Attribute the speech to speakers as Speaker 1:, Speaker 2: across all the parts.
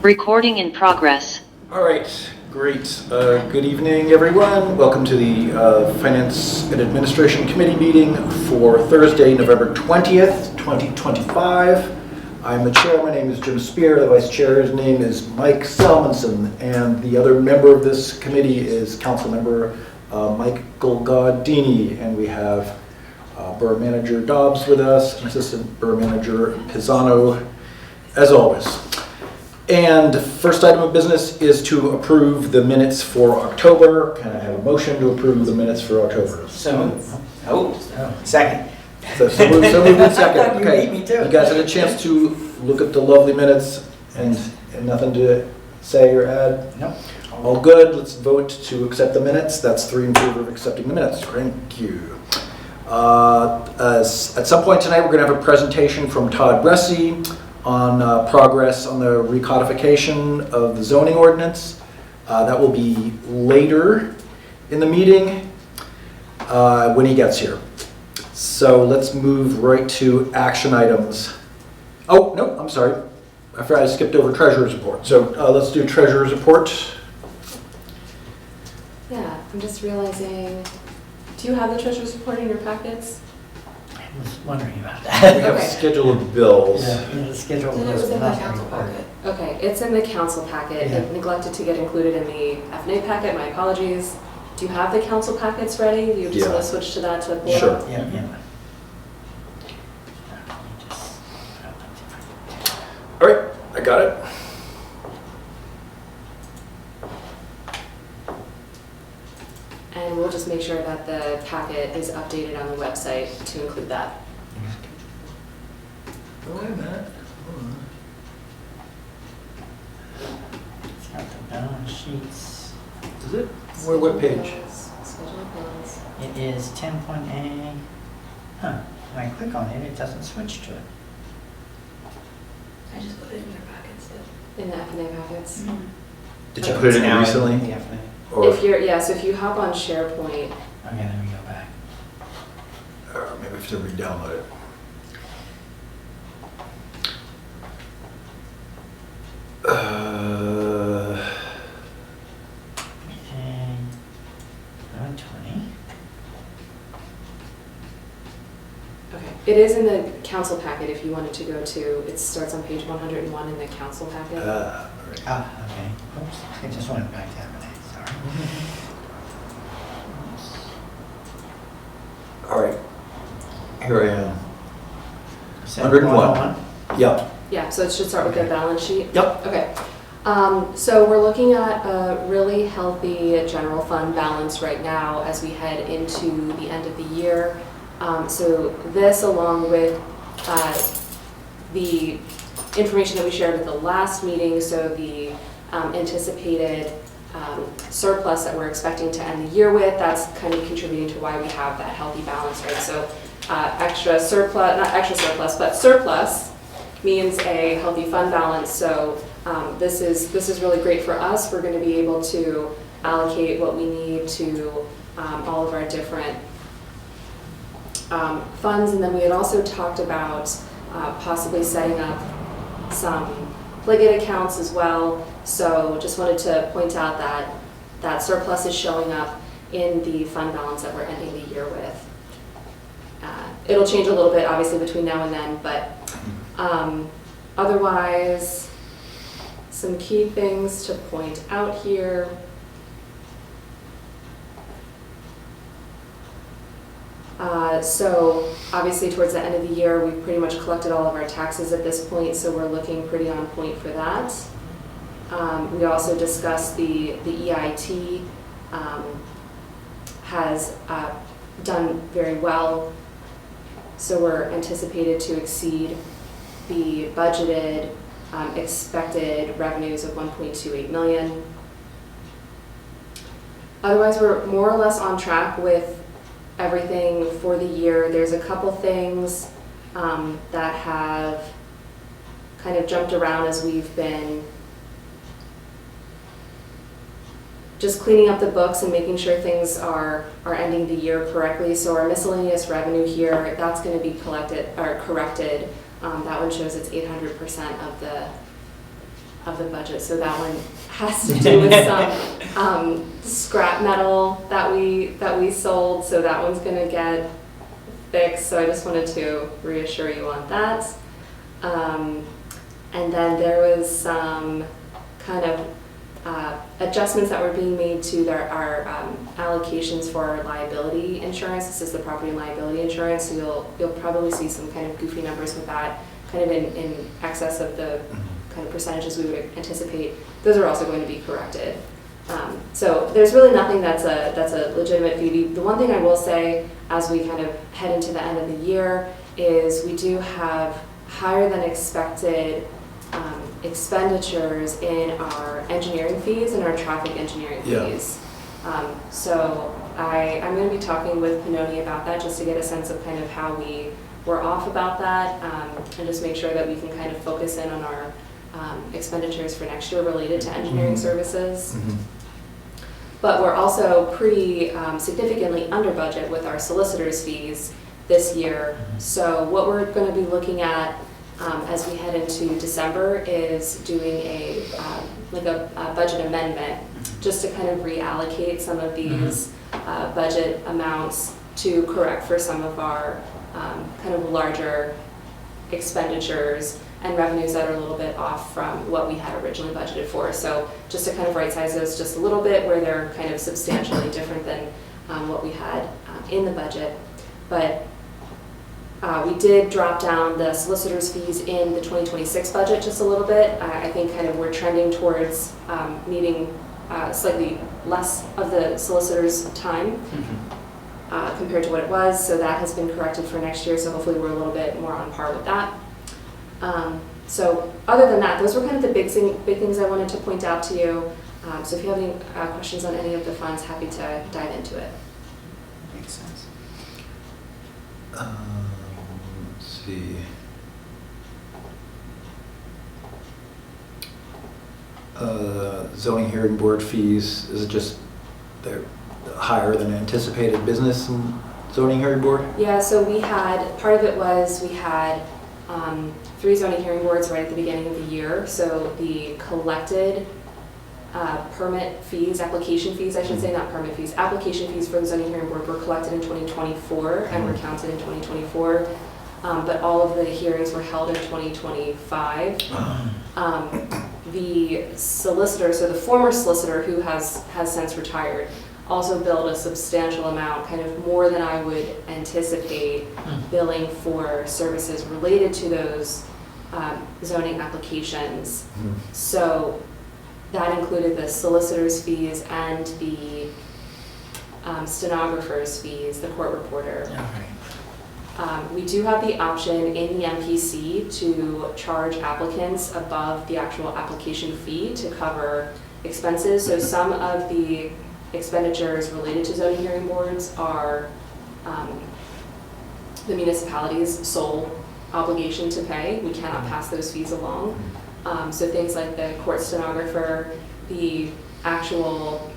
Speaker 1: Recording in progress.
Speaker 2: All right, great. Good evening, everyone. Welcome to the Finance and Administration Committee meeting for Thursday, November 20th, 2025. I'm the chair. My name is Jim Spear. The vice chair's name is Mike Salmonson, and the other member of this committee is Council Member Michael Gaudini, and we have Borough Manager Dobbs with us, and Assistant Borough Manager Pisano, as always. And first item of business is to approve the minutes for October. Can I have a motion to approve the minutes for October?
Speaker 3: Second.
Speaker 2: So moved in second.
Speaker 3: You beat me too.
Speaker 2: You guys had a chance to look at the lovely minutes and nothing to say or add?
Speaker 3: Nope.
Speaker 2: All good. Let's vote to accept the minutes. That's 3 in favor of accepting the minutes. Thank you. At some point tonight, we're going to have a presentation from Todd Bressi on progress on the recodification of the zoning ordinance. That will be later in the meeting when he gets here. So let's move right to action items. Oh, no, I'm sorry. I forgot I skipped over treasurer's report. So let's do treasurer's report.
Speaker 4: Yeah, I'm just realizing, do you have the treasurer's report in your packets?
Speaker 3: I was wondering about
Speaker 2: We
Speaker 3: that.
Speaker 2: have a
Speaker 4: Okay.
Speaker 2: schedule of bills.
Speaker 3: Yeah, the schedule
Speaker 4: Then it
Speaker 3: was
Speaker 4: was in the
Speaker 3: not
Speaker 4: council
Speaker 3: reported.
Speaker 4: packet. Okay, it's in the council packet.
Speaker 3: Yeah.
Speaker 4: It neglected to get included in the FNA packet, my apologies. Do you have the council packets ready? You just
Speaker 2: Yeah.
Speaker 4: want to switch to that to pull
Speaker 2: Sure.
Speaker 4: up?
Speaker 3: Yeah.
Speaker 2: All right, I got it.
Speaker 4: And we'll just make sure that the packet is updated on the website to include that.
Speaker 2: Wait a minute.
Speaker 3: It's got the balance sheets.
Speaker 2: Is it? What page?
Speaker 4: Schedule of bills.
Speaker 3: It is 10.A. Huh, when I click on it, it doesn't switch to it.
Speaker 5: I just put it in your packets too.
Speaker 4: In the FNA packets.
Speaker 2: Did you put it in
Speaker 3: Now
Speaker 2: recently?
Speaker 3: the FNA.
Speaker 2: Or
Speaker 4: So if you hop on SharePoint,
Speaker 3: Okay, let me go back.
Speaker 2: maybe I have to re-download it.
Speaker 3: Okay. 20.
Speaker 4: okay, it is in the council packet if you wanted to go to, it starts on page 101 in the council packet.
Speaker 2: All right.
Speaker 3: Ah, okay. Oops, I just went back to FNA, sorry.
Speaker 2: All right. Here I am.
Speaker 3: Is that
Speaker 2: 101. Yep.
Speaker 4: Yeah, so it should start with the balance sheet.
Speaker 2: Yep.
Speaker 4: Okay. So we're looking at a really healthy general fund balance right now as we head into the end of the year. So this, along with the information that we shared at the last meeting, so the anticipated surplus that we're expecting to end the year with, that's kind of contributing to why we have that healthy balance, right? So extra surplus, not extra surplus, but surplus means a healthy fund balance. So this is really great for us. We're going to be able to allocate what we need to all of our different funds. And then we had also talked about possibly setting up some Pliget accounts as well. So just wanted to point out that that surplus is showing up in the fund balance that we're ending the year with. It'll change a little bit, obviously, between now and then, but otherwise, some key things to point out here. So obviously towards the end of the year, we've pretty much collected all of our taxes at this point, so we're looking pretty on point for that. We also discussed the EIT has done very well, so we're anticipated to exceed the budgeted expected revenues of 1.28 million. Otherwise, we're more or less on track with everything for the year. There's a couple things that have kind of jumped around as we've been just cleaning up the books and making sure things are ending the year correctly. So our miscellaneous revenue here, that's going to be collected or corrected. That one shows it's 800% of the of the budget. So that one has to do with some scrap metal that we sold. So that one's going to get fixed. So I just wanted to reassure you on that. And then there was some kind of adjustments that were being made to our allocations for our liability insurance. This is the property and liability insurance, so you'll probably see some kind of goofy numbers with that, kind of in excess of the kind of percentages we would anticipate. Those are also going to be corrected. So there's really nothing that's a legitimate fee. The one thing I will say as we kind of head into the end of the year is we do have higher than expected expenditures in our engineering fees and our traffic engineering fees. So I'm going to be talking with Panoni about that just to get a sense of kind of how we were off about that, and just make sure that we can kind of focus in on our expenditures for next year related to engineering services. But we're also pretty significantly under budget with our solicitor's fees this year. So what we're going to be looking at as we head into December is doing a budget amendment just to kind of reallocate some of these budget amounts to correct for some of our kind of larger expenditures and revenues that are a little bit off from what we had originally budgeted for. So just to kind of right size those just a little bit where they're kind of substantially different than what we had in the budget. But we did drop down the solicitor's fees in the 2026 budget just a little bit. I think kind of we're trending towards needing slightly less of the solicitor's time compared to what it was. So that has been corrected for next year. So hopefully we're a little bit more on par with that. So other than that, those were kind of the big things I wanted to point out to you. So if you have any questions on any of the funds, happy to dive into it.
Speaker 3: Makes sense.
Speaker 2: Let's see. Zoning hearing board fees, is it just they're higher than anticipated business and zoning hearing board?
Speaker 4: Yeah, so we had, part of it was we had 3 zoning hearing boards right at the beginning of the year. So the collected permit fees, application fees, I should say, not permit fees, application fees for the zoning hearing board were collected in 2024 and were counted in 2024. But all of the hearings were held in 2025. The solicitor, so the former solicitor who has since retired, also billed a substantial amount, kind of more than I would anticipate billing for services related to those zoning applications. So that included the solicitor's fees and the stenographer's fees, the court reporter. We do have the option in the MPC to charge applicants above the actual application fee to cover expenses. So some of the expenditures related to zoning hearing boards are the municipality's sole obligation to pay. We cannot pass those fees along. So things like the court stenographer, the actual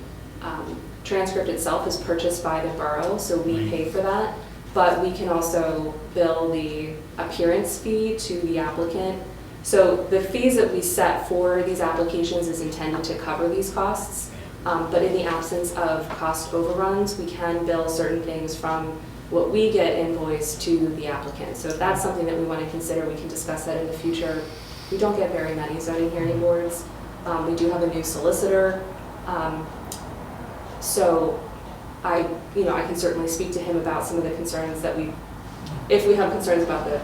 Speaker 4: transcript itself is purchased by the borough, so we pay for that. But we can also bill the appearance fee to the applicant. So the fees that we set for these applications is intended to cover these costs. But in the absence of cost overruns, we can bill certain things from what we get invoiced to the applicant. So if that's something that we want to consider, we can discuss that in the future. We don't get very many zoning hearing boards. We do have a new solicitor. So I can certainly speak to him about some of the concerns that if we have concerns about the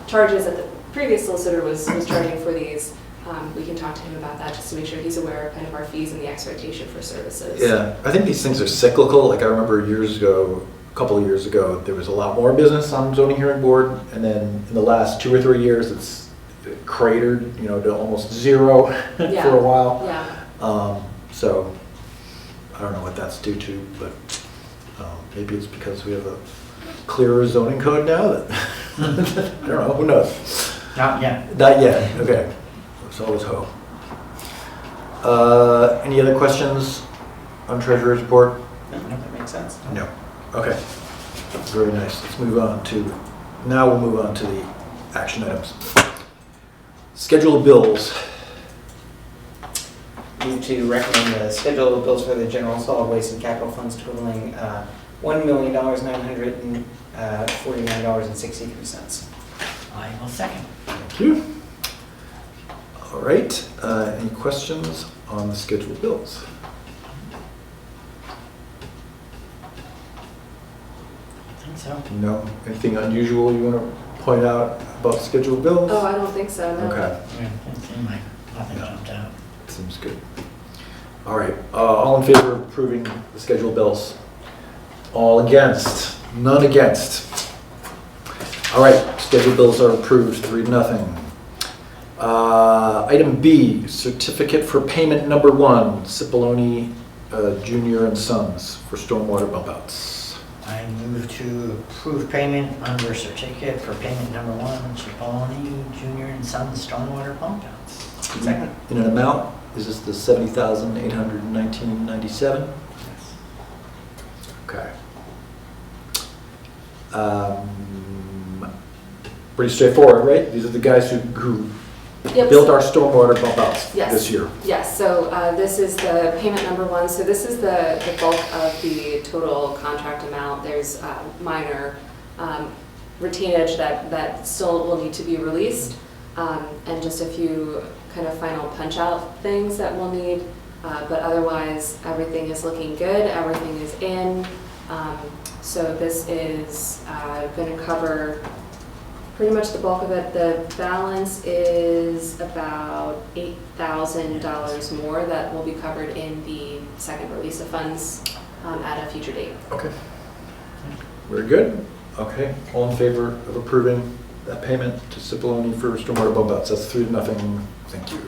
Speaker 4: charges that the previous solicitor was charging for these, we can talk to him about that just to make sure he's aware of kind of our fees and the expectation for services.
Speaker 2: Yeah, I think these things are cyclical. Like I remember a couple of years ago, there was a lot more business on zoning hearing board, and then in the last 2 or 3 years, it's cratered, to almost zero for a while.
Speaker 4: Yeah.
Speaker 2: So I don't know what that's due to, but maybe it's because we have a clearer zoning code now that, I don't know, who knows?
Speaker 3: Not yet.
Speaker 2: Not yet, okay. There's always hope. Any other questions on treasurer's report?
Speaker 3: No, that makes sense.
Speaker 2: No. Okay. Very nice. Now we'll move on to the action items. Schedule of bills.
Speaker 3: move to recommend the schedule of bills for the general solid waste and capital funds totaling $1,949.63.
Speaker 1: I will second.
Speaker 2: Thank you. All right, any questions on the scheduled bills?
Speaker 1: I think so.
Speaker 2: No? Anything unusual you want to point out about scheduled bills?
Speaker 4: Oh, I don't think so, no.
Speaker 2: Okay,
Speaker 1: Yeah, it seemed like nothing jumped out.
Speaker 2: seems good. All right, all in favor of approving the scheduled bills? All against? None against? All right, scheduled bills are approved, 3-0. Item B, certificate for payment number 1, Cipollone Jr. and Sons for stormwater bump outs.
Speaker 1: I move to approve payment under certificate for payment number 1, Cipollone Jr. and Sons Stormwater Pump Outs.
Speaker 3: Second.
Speaker 2: In an amount, is this the $70,819.97? Okay. Pretty straightforward, right? These are the guys who
Speaker 4: Yep.
Speaker 2: built our stormwater bump outs
Speaker 4: Yes.
Speaker 2: this year.
Speaker 4: Yes, so this is the payment number 1. So this is the bulk of the total contract amount. There's minor retainage that still will need to be released, and just a few kind of final punch-out things that we'll need. But otherwise, everything is looking good, everything is in. So this is going to cover pretty much the bulk of it. The balance is about $8,000 more that will be covered in the second release of funds at a future date.
Speaker 2: Okay. Very good. Okay, all in favor of approving that payment to Cipollone for stormwater bump outs? That's 3-0. Thank you.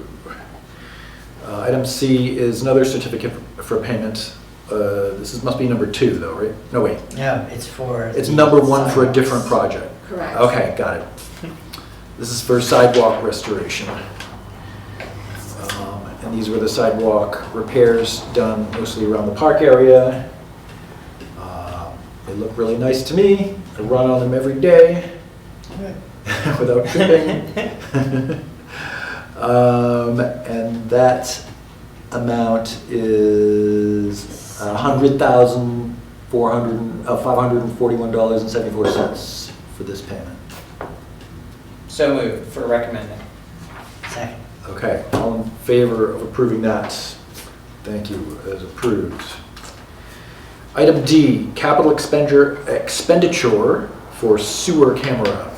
Speaker 2: Item C is another certificate for payment. Must be number 2 though, right? No, wait.
Speaker 1: No, it's for.
Speaker 2: It's
Speaker 1: the
Speaker 2: number 1 for a
Speaker 1: sidewalks.
Speaker 2: different project.
Speaker 4: Correct.
Speaker 2: Okay, got it. This is for sidewalk restoration. And these were the sidewalk repairs done mostly around the park area. They look really nice to me. I run on them every day without tripping. And that amount is $541.74 for this payment.
Speaker 3: So moved for recommending.
Speaker 1: Second.
Speaker 2: Okay, all in favor of approving that? Thank you, as approved. Item D, capital expenditure for sewer camera.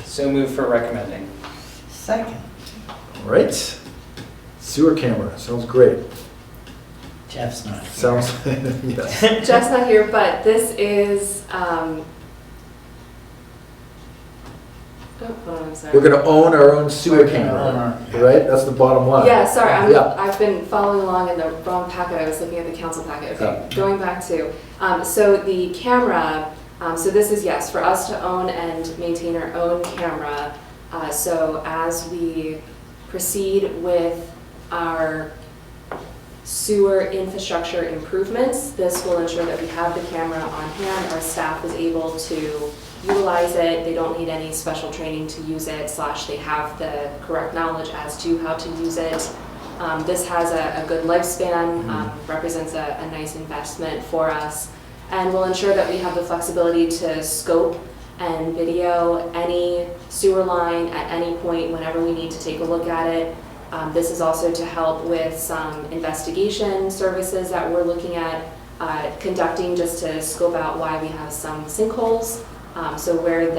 Speaker 3: So moved for recommending.
Speaker 1: Second.
Speaker 2: All right, sewer camera, sounds great.
Speaker 1: Jeff's not here.
Speaker 2: Sounds, yes.
Speaker 4: Jeff's not here, but this is, hold on, I'm sorry.
Speaker 2: We're gonna own our own sewer
Speaker 1: We're gonna
Speaker 2: camera,
Speaker 1: own our-
Speaker 2: right? That's the bottom line.
Speaker 4: Yeah, sorry,
Speaker 2: Yeah.
Speaker 4: I've been following along in the wrong packet. I was looking at the council packet. Okay,
Speaker 2: Oh.
Speaker 4: going back to, so the camera, so this is, yes, for us to own and maintain our own camera. So as we proceed with our sewer infrastructure improvements, this will ensure that we have the camera on hand. Our staff is able to utilize it. They don't need any special training to use it, / they have the correct knowledge as to how to use it. This has a good lifespan, represents a nice investment for us, and will ensure that we have the flexibility to scope and video any sewer line at any point whenever we need to take a look at it. This is also to help with some investigation services that we're looking at conducting, just to scope out why we have some sinkholes. So where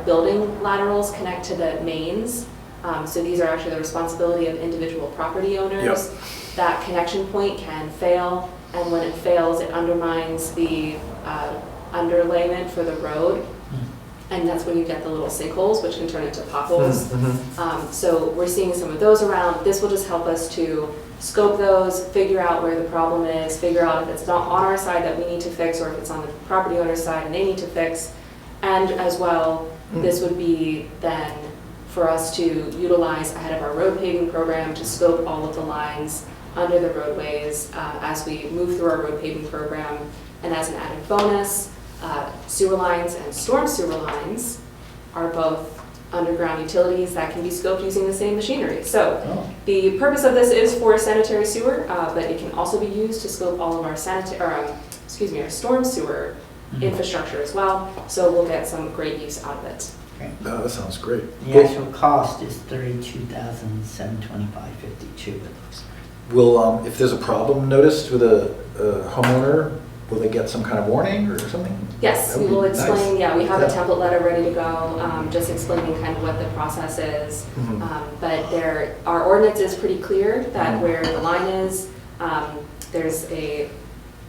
Speaker 4: building laterals connect to the mains, so these are actually the responsibility of individual property owners.
Speaker 2: Yep.
Speaker 4: That connection point can fail, and when it fails, it undermines the underlayment for the road. And that's when you get the little sinkholes, which can turn into potholes. So we're seeing some of those around. This will just help us to scope those, figure out where the problem is, figure out if it's not on our side that we need to fix, or if it's on the property owner's side and they need to fix. And as well, this would be then for us to utilize ahead of our road paving program to scope all of the lines under the roadways as we move through our road paving program. And as an added bonus, sewer lines and storm sewer lines are both underground utilities that can be scoped using the same machinery. So
Speaker 1: Oh,
Speaker 4: the purpose of this is for sanitary sewer, but it can also be used to scope all of our our storm sewer
Speaker 1: Mhm.
Speaker 4: infrastructure as well. So we'll get some great use out of it.
Speaker 2: No, that sounds great.
Speaker 1: the actual cost is $32,725.52, it looks like.
Speaker 2: Will, if there's a problem noticed with a homeowner, will they get some kind of warning or something?
Speaker 4: Yes,
Speaker 2: That
Speaker 4: we
Speaker 2: would be
Speaker 4: will explain,
Speaker 2: nice.
Speaker 4: yeah, we have a
Speaker 2: Yeah.
Speaker 4: template letter ready to go, just explaining kind of what the process is.
Speaker 2: Mhm.
Speaker 4: But our ordinance is pretty clear that
Speaker 2: Mhm.
Speaker 4: where the line is, there's a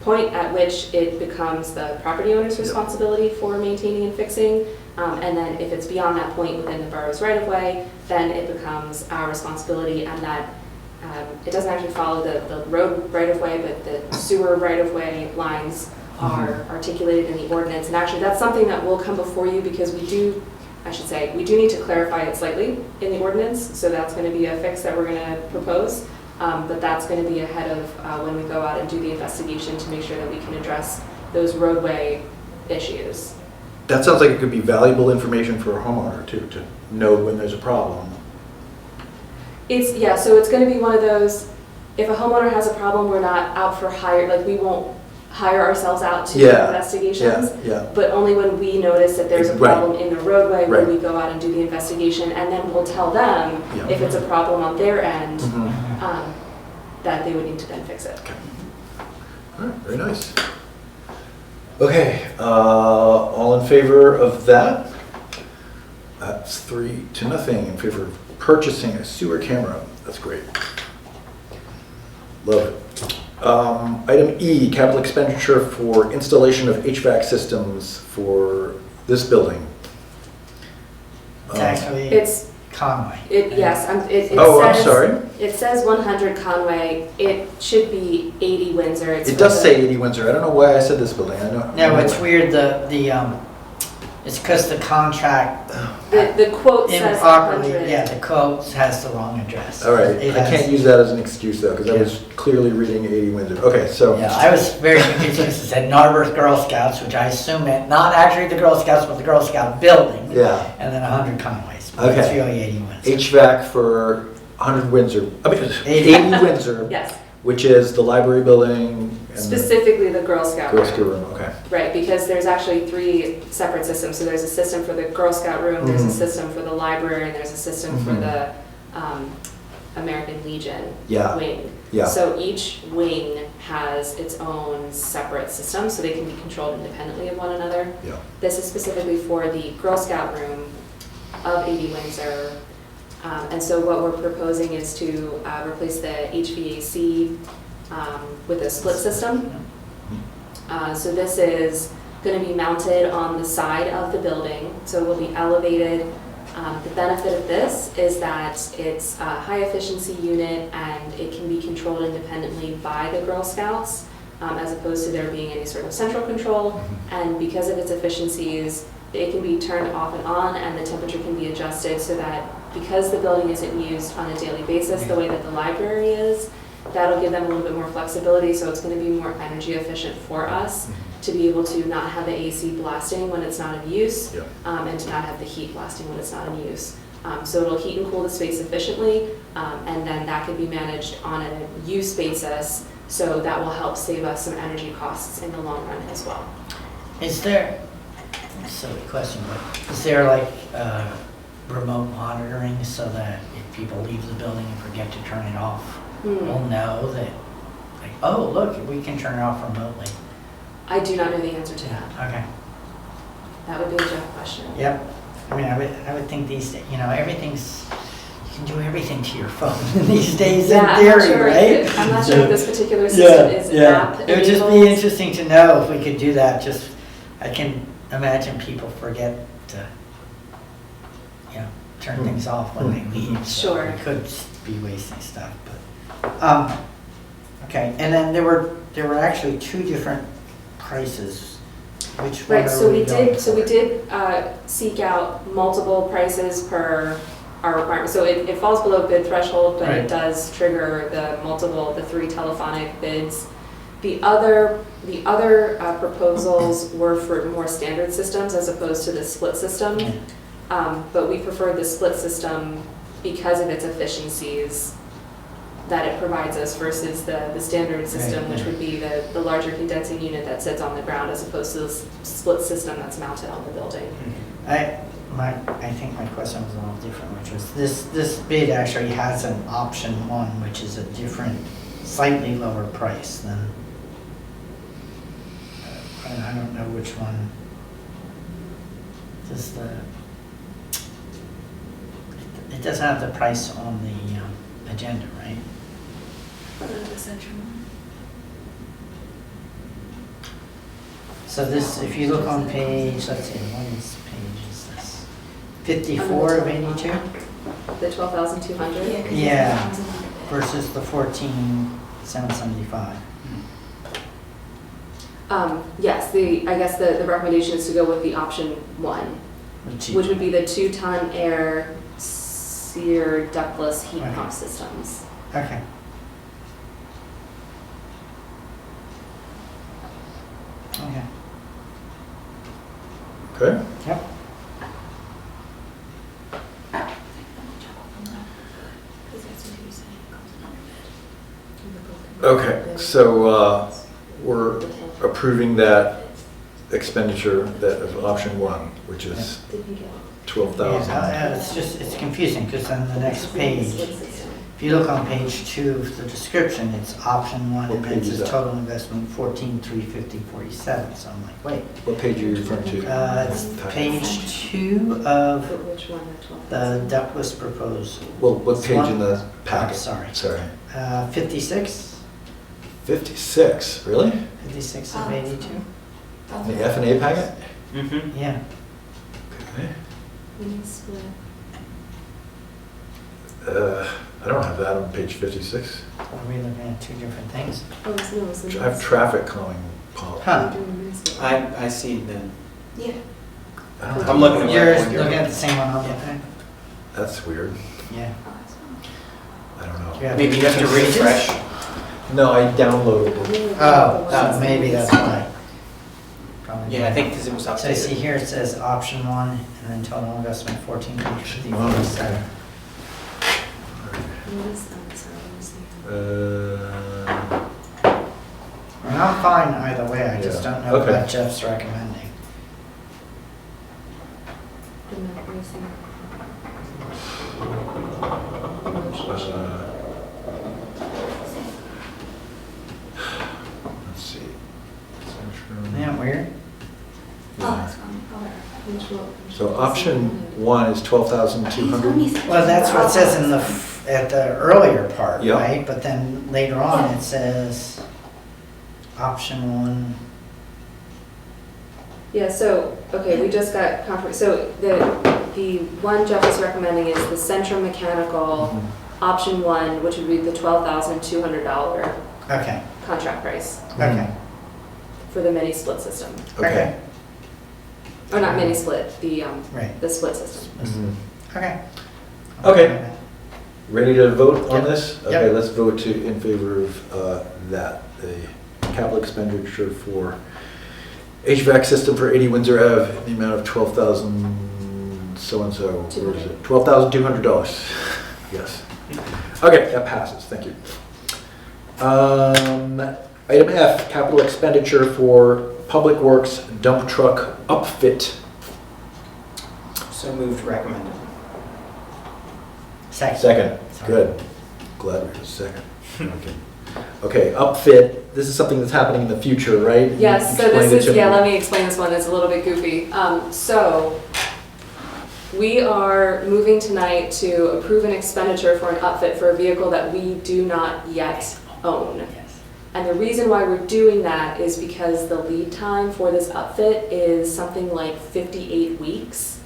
Speaker 4: point at which it becomes the property owner's
Speaker 2: Yep.
Speaker 4: responsibility for maintaining and fixing. And then if it's beyond that point within the borough's right-of-way, then it becomes our responsibility, and that it doesn't actually follow the road right-of-way, but the sewer right-of-way lines are articulated in the ordinance. And actually, that's something that will come before you because we do need to clarify it slightly in the ordinance. So that's going to be a fix that we're going to propose. But that's going to be ahead of when we go out and do the investigation to make sure that we can address those roadway issues.
Speaker 2: That sounds like it could be valuable information for a homeowner too, to know when there's a problem.
Speaker 4: So it's going to be one of those, if a homeowner has a problem, we're not out for hire, like we won't hire ourselves out to do
Speaker 2: Yeah,
Speaker 4: investigations.
Speaker 2: Yeah,
Speaker 4: But only when we notice that there's a
Speaker 2: Right.
Speaker 4: problem in the roadway,
Speaker 2: Right.
Speaker 4: when we go out and do the investigation, and then we'll tell them
Speaker 2: Yeah.
Speaker 4: if it's a problem on their end,
Speaker 2: Mhm.
Speaker 4: that they would need to then fix it.
Speaker 2: All right, very nice. Okay, all in favor of that? That's 3-0 in favor of purchasing a sewer camera. That's great. Love it. Item E, capital expenditure for installation of HVAC systems for this building.
Speaker 1: It's actually
Speaker 4: It's,
Speaker 1: Conway.
Speaker 4: yes, it
Speaker 2: Oh, I'm
Speaker 4: says-
Speaker 2: sorry.
Speaker 4: It says 100 Conway, it should be 80 Windsor. It's
Speaker 2: It
Speaker 4: for
Speaker 2: does
Speaker 4: the-
Speaker 2: say 80 Windsor. I don't know why I said this building. I know.
Speaker 1: No, it's weird, it's because the contract
Speaker 4: The quote says
Speaker 1: improperly,
Speaker 4: 100.
Speaker 1: yeah, the quote has the wrong address.
Speaker 2: All right,
Speaker 1: It
Speaker 2: I
Speaker 1: has-
Speaker 2: can't use that as an excuse though, because I was clearly reading 80 Windsor. Okay, so.
Speaker 1: Yeah, I was very confused because it said Narberth Girl Scouts, which I assume meant not actually the Girl Scouts, but the Girl Scout building.
Speaker 2: Yeah.
Speaker 1: And then 100 Conways. But it's
Speaker 2: Okay.
Speaker 1: really 80 Windsor.
Speaker 2: HVAC for 100 Windsor, I mean, 80 Windsor,
Speaker 4: Yes,
Speaker 2: which is the library building and the
Speaker 4: specifically the Girl Scout
Speaker 2: Girl
Speaker 4: room.
Speaker 2: Scout room, okay.
Speaker 4: Right, because there's actually 3 separate systems. So there's a system for the Girl Scout room, there's a
Speaker 2: Mhm.
Speaker 4: system for the library, and there's a system for
Speaker 2: Mhm.
Speaker 4: the American Legion
Speaker 2: Yeah,
Speaker 4: wing.
Speaker 2: yeah.
Speaker 4: So each wing has its own separate system, so they can be controlled independently of one another.
Speaker 2: Yeah.
Speaker 4: This is specifically for the Girl Scout room of 80 Windsor. And so what we're proposing is to replace the HVAC with a split system. So this is going to be mounted on the side of the building, so it will be elevated. The benefit of this is that it's a high efficiency unit and it can be controlled independently by the Girl Scouts, as opposed to there being any sort of central control. And because of its efficiencies, it can be turned off and on, and the temperature can be adjusted so that because the building isn't used on a daily basis the way that the library is, that'll give them a little bit more flexibility, so it's going to be more energy efficient for us to be able to not have the AC blasting when it's not in use,
Speaker 2: Yeah.
Speaker 4: and to not have the heat blasting when it's not in use. So it'll heat and cool the space efficiently, and then that can be managed on a use basis, so that will help save us some energy costs in the long run as well.
Speaker 1: Is there, silly question, but is there like remote monitoring so that if people leave the building and forget to turn it off, we'll know that, like, oh, look, we can turn it off remotely?
Speaker 4: I do not know the answer to that.
Speaker 1: Okay,
Speaker 4: That would be a Jeff question.
Speaker 1: yep. I mean, I would think these, everything's, you can do everything to your phone these days in
Speaker 4: Yeah, I'm not
Speaker 1: theory,
Speaker 4: sure.
Speaker 1: right?
Speaker 4: I'm not sure if this particular system is app
Speaker 1: It would just be
Speaker 4: enabled.
Speaker 1: interesting to know if we could do that. Just, I can imagine people forget to, turn things off when they leave. So
Speaker 4: Sure.
Speaker 1: we could be wasting stuff, but, okay. And then there were actually 2 different prices. Which one
Speaker 4: Right,
Speaker 1: are
Speaker 4: so we
Speaker 1: going
Speaker 4: did,
Speaker 1: for?
Speaker 4: seek out multiple prices per our requirement. So it falls below bid threshold, but
Speaker 1: Right.
Speaker 4: it does trigger the 3 telephonic bids. The other proposals were for more standard systems as opposed to the split system.
Speaker 1: Yeah.
Speaker 4: But we prefer the split system because of its efficiencies that it provides us versus the standard system, which would be the larger condensing unit that sits on the ground as opposed to this split system that's mounted on the building.
Speaker 3: I think my question was a little different, which was this bid actually has an option one, which is a different, slightly lower price than, and I don't know which one. Does it doesn't have the price on the agenda, right?
Speaker 5: The central one.
Speaker 3: So this, if you look on page, let's see, what page is this? 54 of 82?
Speaker 4: The 12,200?
Speaker 5: Yeah, 'cause
Speaker 3: Yeah.
Speaker 5: it's 1,000 bid.
Speaker 3: Versus the 14,775.
Speaker 4: Yes, I guess the recommendation is to go with the option one, which would be the 2-ton air sear ductless heat
Speaker 3: Okay.
Speaker 4: pump systems.
Speaker 3: Okay. Okay.
Speaker 2: Okay.
Speaker 3: Yep.
Speaker 5: Because that's what he was saying, it comes under bid.
Speaker 2: Okay, so we're approving that expenditure that of option one, which is
Speaker 4: Did you get?
Speaker 2: 12,000.
Speaker 3: Yeah, it's confusing because on the next page, if you look on page 2 of the description, it's option 1
Speaker 2: What
Speaker 3: and then it
Speaker 2: page is
Speaker 3: says
Speaker 2: that?
Speaker 3: total investment 14,350.47. So I'm like, wait.
Speaker 2: What page are you referring to?
Speaker 3: It's page 2 of
Speaker 4: Which one, the
Speaker 3: the
Speaker 4: 12,000?
Speaker 3: ductless proposal.
Speaker 2: Well, what
Speaker 3: This
Speaker 2: page
Speaker 3: one?
Speaker 2: in the
Speaker 3: Oh,
Speaker 2: packet?
Speaker 3: sorry.
Speaker 2: Sorry.
Speaker 3: 56?
Speaker 2: 56, really?
Speaker 3: 56 of 82?
Speaker 2: The F and A packet?
Speaker 3: Mm-hmm. Yeah.
Speaker 2: Okay.
Speaker 4: Mini split.
Speaker 2: I don't have that on page 56.
Speaker 3: Are we looking at two different things?
Speaker 4: Oh, it's no, it's the
Speaker 2: I have traffic calming policy.
Speaker 3: Huh.
Speaker 6: I see the,
Speaker 5: Yeah.
Speaker 2: I don't
Speaker 6: I'm
Speaker 2: have-
Speaker 6: looking at
Speaker 3: You're
Speaker 6: what
Speaker 3: looking at the same one I'm looking at?
Speaker 2: That's weird.
Speaker 3: Yeah.
Speaker 5: Oh, that's fine.
Speaker 2: I don't know.
Speaker 3: Do you have
Speaker 6: maybe you have to
Speaker 3: pages?
Speaker 6: refresh.
Speaker 2: No, I downloaded it.
Speaker 3: Oh, so maybe that's why. Probably.
Speaker 6: Yeah, I think because it was
Speaker 3: So I see
Speaker 6: updated.
Speaker 3: here it says option 1 and then total investment 14,350.47.
Speaker 4: What is that? Sorry, let me see.
Speaker 3: And I'm fine either way, I just
Speaker 2: Yeah.
Speaker 3: don't know
Speaker 2: Okay.
Speaker 3: what Jeff's recommending.
Speaker 4: Let me see.
Speaker 2: Let's see.
Speaker 3: Isn't that weird?
Speaker 5: Oh, that's fine. Oh,
Speaker 4: Which one?
Speaker 2: So option 1 is 12,200.
Speaker 3: Well, that's what it says in the, at the earlier part,
Speaker 2: Yeah.
Speaker 3: right? But then later on it says option 1.
Speaker 4: Yeah, so, okay, we just got confirmation. So the one Jeff is recommending is the Centrum Mechanical option 1, which would be the $12,200
Speaker 3: Okay,
Speaker 4: contract price
Speaker 3: okay,
Speaker 4: for the mini split system.
Speaker 2: Okay.
Speaker 4: Or not mini split, the
Speaker 3: right,
Speaker 4: the split system.
Speaker 2: Mhm.
Speaker 3: okay.
Speaker 2: Okay. Ready to vote on
Speaker 3: Yep.
Speaker 2: this?
Speaker 3: Yep.
Speaker 2: Okay, let's vote in favor of that. The capital expenditure for HVAC system for 80 Windsor Ave, in the amount of 12,000 so-and-so. What is it? $12,200. Yes. Okay, that passes, thank you. Item F, capital expenditure for Public Works dump truck upfit.
Speaker 6: So moved, recommended.
Speaker 3: Second.
Speaker 2: Second,
Speaker 3: Sorry.
Speaker 2: good. Glad we were second. Okay. Okay, upfit, this is something that's happening in the future, right? You
Speaker 4: Yes, so
Speaker 2: explained it
Speaker 4: this
Speaker 2: to
Speaker 4: is, yeah,
Speaker 2: me.
Speaker 4: let me explain this one, it's a little bit goofy. So, we are moving tonight to approve an expenditure for an upfit for a vehicle that we do not yet own.
Speaker 3: Yes.
Speaker 4: And the reason why we're doing that is because the lead time for this upfit is something like 58 weeks.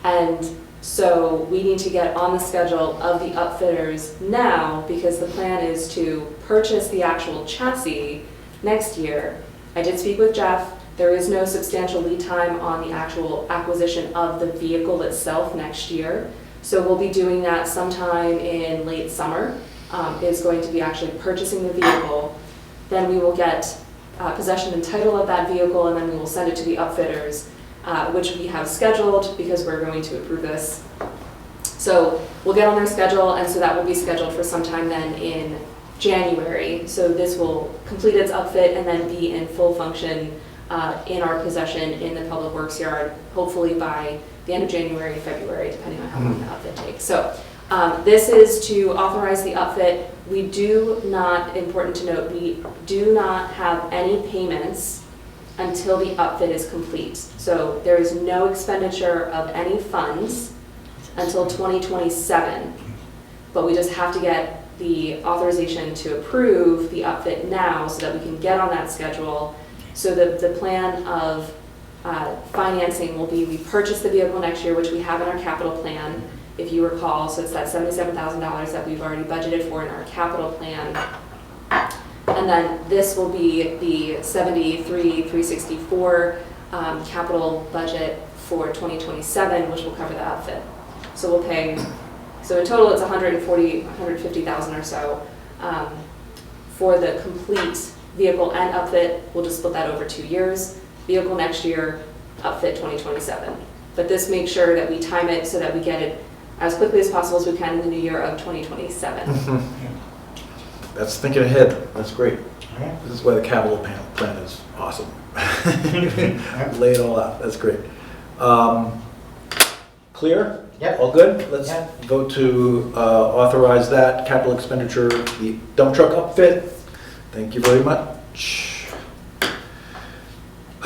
Speaker 4: And so we need to get on the schedule of the upfitters now because the plan is to purchase the actual chassis next year. I did speak with Jeff. There is no substantial lead time on the actual acquisition of the vehicle itself next year. So we'll be doing that sometime in late summer, is going to be actually purchasing the vehicle. Then we will get possession and title of that vehicle, and then we will send it to the upfitters. which we have scheduled because we're going to approve this. So we'll get on their schedule, and so that will be scheduled for sometime then in January. So this will complete its upfit and then be in full function in our possession in the Public Works yard, hopefully by the end of January, February, depending on how long the upfit takes. So this is to authorize the upfit. We do not, important to note, we do not have any payments until the upfit is complete. So there is no expenditure of any funds until 2027, but we just have to get the authorization to approve the upfit now so that we can get on that schedule. So the plan of financing will be, we purchase the vehicle next year, which we have in our capital plan, if you recall. So it's that $77,000 that we've already budgeted for in our capital plan. And then this will be the $73,364 capital budget for 2027, which will cover the outfit. So we'll pay, so in total it's $150,000 or so for the complete vehicle and upfit. We'll just split that over 2 years. Vehicle next year, upfit 2027. But this makes sure that we time it so that we get it as quickly as possible as we can in the new year of 2027.
Speaker 2: That's thinking ahead. That's great.
Speaker 3: Yeah.
Speaker 2: This is why the capital plan is awesome. Lay it all out. That's great. Clear?
Speaker 3: Yep.
Speaker 2: All good? Let's
Speaker 3: Yep.
Speaker 2: vote to authorize that capital expenditure, the dump truck upfit. Thank you very much.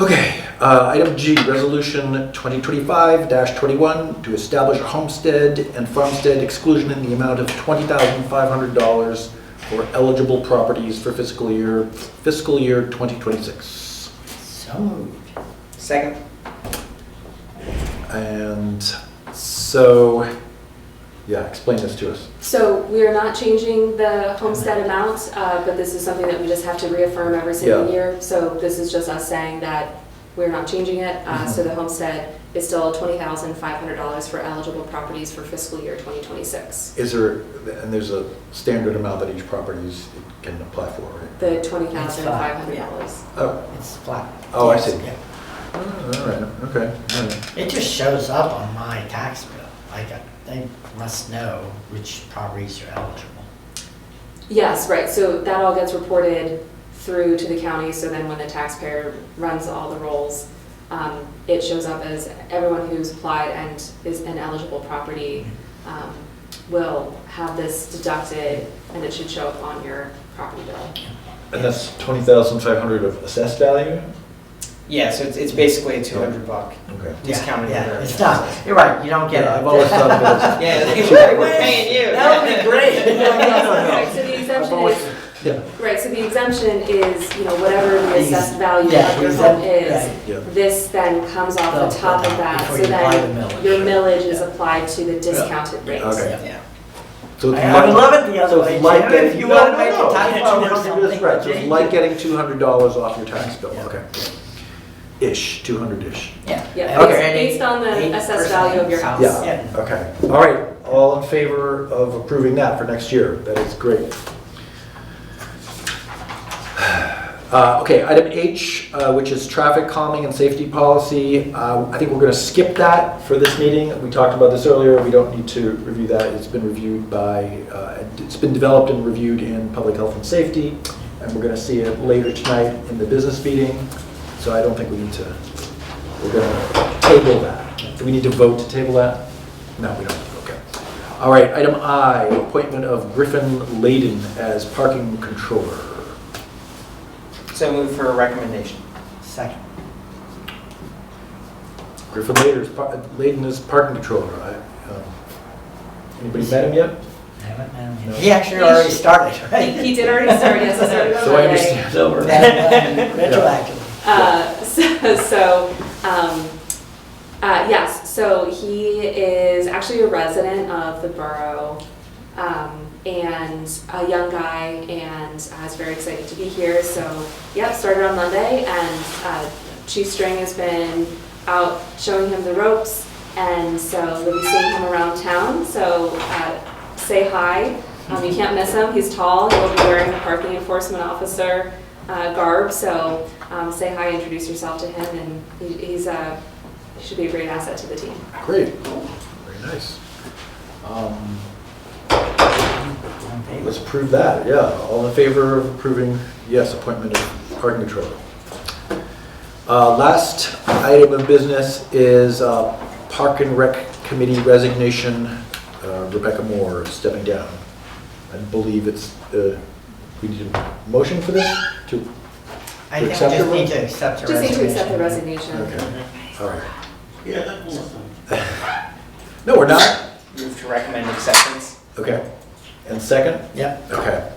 Speaker 2: Okay, item G, resolution 2025-21 to establish a homestead and farmstead exclusion in the amount of $20,500 for eligible properties for fiscal year 2026.
Speaker 3: So moved.
Speaker 6: Second.
Speaker 2: And so, yeah, explain this to us.
Speaker 4: So we are not changing the homestead amount, but this is something that we just have to reaffirm every single
Speaker 2: Yeah.
Speaker 4: year. So this is just us saying that we're not changing it. So the homestead is still $20,500 for eligible properties for fiscal year 2026.
Speaker 2: Is there, and there's a standard amount that each property can apply for, right?
Speaker 4: The $20,500.
Speaker 2: Oh,
Speaker 3: It's flat.
Speaker 2: Oh, I see.
Speaker 3: Yeah.
Speaker 2: all right, okay. All right.
Speaker 3: It just shows up on my tax bill. Like, they must know which properties are eligible.
Speaker 4: Yes, right. So that all gets reported through to the county. So then when the taxpayer runs all the rolls, it shows up as everyone who's applied and is an eligible property will have this deducted, and it should show up on your property bill.
Speaker 2: And that's 20,500 of assessed value?
Speaker 6: Yeah, so it's basically a $200
Speaker 2: Okay.
Speaker 6: discounted.
Speaker 3: Yeah,
Speaker 6: order.
Speaker 3: it's not, you're right, you don't get it.
Speaker 2: I've always thought of it as.
Speaker 6: Yeah, we're paying you.
Speaker 3: That would be great.
Speaker 4: Right, so the exemption is,
Speaker 2: Yeah.
Speaker 4: right, so the exemption is, you know, whatever the assessed value
Speaker 3: Yeah,
Speaker 4: of your
Speaker 3: exempt-
Speaker 4: home is.
Speaker 3: right.
Speaker 2: Yeah.
Speaker 4: This then comes off the top of that,
Speaker 3: Before
Speaker 4: so
Speaker 3: you apply
Speaker 4: then
Speaker 3: the millage.
Speaker 4: your millage is applied to the discounted rate.
Speaker 2: Okay.
Speaker 6: Yeah.
Speaker 2: So it's
Speaker 3: I would love it the other
Speaker 2: so
Speaker 3: way,
Speaker 2: it's like
Speaker 3: Jim,
Speaker 2: getting,
Speaker 3: if you
Speaker 2: no,
Speaker 3: want to
Speaker 2: no,
Speaker 3: make
Speaker 2: no,
Speaker 3: the tax
Speaker 2: that's why
Speaker 3: bill
Speaker 2: we're gonna do this
Speaker 3: something
Speaker 2: right. So it's
Speaker 3: change.
Speaker 2: like getting $200 off your tax bill,
Speaker 3: Yeah.
Speaker 2: okay. Ish, 200-ish.
Speaker 3: Yeah.
Speaker 4: Yeah,
Speaker 3: Okay.
Speaker 4: based on the assessed
Speaker 3: 8%
Speaker 4: value of your house.
Speaker 2: Yeah, okay. All right, all in favor of approving that for next year? That is great. Okay, item H, which is traffic calming and safety policy. I think we're going to skip that for this meeting. We talked about this earlier. We don't need to review that. It's been reviewed by, it's been developed and reviewed in public health and safety, and we're going to see it later tonight in the business meeting. So I don't think we need to, we're going to table that. Do we need to vote to table that? No, we don't. Okay. All right, item I, appointment of Griffin Layden as parking controller.
Speaker 6: So move for a recommendation.
Speaker 3: Second.
Speaker 2: Griffin Layden is parking controller. Anybody met him yet?
Speaker 3: I haven't known him.
Speaker 2: No.
Speaker 3: He actually already started, right?
Speaker 4: He did already start, yes, he started on
Speaker 2: So I
Speaker 4: Monday.
Speaker 2: understand.
Speaker 3: So we're retroactive.
Speaker 4: Yes, so he is actually a resident of the borough and a young guy, and is very excited to be here. So, yep, started on Monday, and Chief String has been out showing him the ropes, and so you'll be seeing him around town. So say hi. You can't miss him. He's tall. He'll be wearing the parking enforcement officer garb. So say hi, introduce yourself to him, and he's should be a great asset to the team.
Speaker 2: Great, very nice. Let's approve that, yeah. All in favor of approving, yes, appointment of parking controller. Last item of business is Park and Rec Committee resignation, Rebecca Moore stepping down. I believe it's, we need a motion for this?
Speaker 3: I think we
Speaker 2: accept
Speaker 3: just
Speaker 2: the
Speaker 3: need to accept the
Speaker 4: Just need
Speaker 3: resignation.
Speaker 4: to accept the resignation.
Speaker 2: Okay, all right.
Speaker 7: Yeah, that was
Speaker 2: No, we're not?
Speaker 6: Move to recommend acceptance.
Speaker 2: Okay. And second?
Speaker 3: Yep.
Speaker 2: Okay.